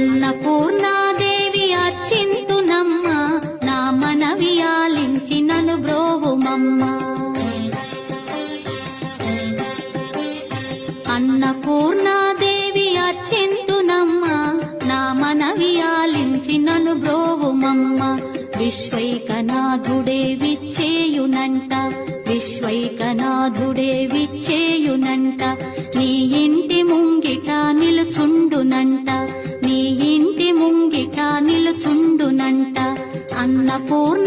అన్నపూర్ణాదేవి అర్చింతునమ్మ నా మనవి ఆలించి నను బ్రోవుమమ్మ అన్నపూర్ణాదేవి అర్చింతునమ్మ నా మనవి ఆలించి నను బ్రోవుమమ్మ విశ్వైకనాథుడే విచ్చేయునంట విశ్వైకనాథుడే విచ్చేయునంట నీ ఇంటి ముంగిట నిలుచుండునంట నీ ఇంటి ముంగిట నిలుచుండునంట అన్నపూర్ణ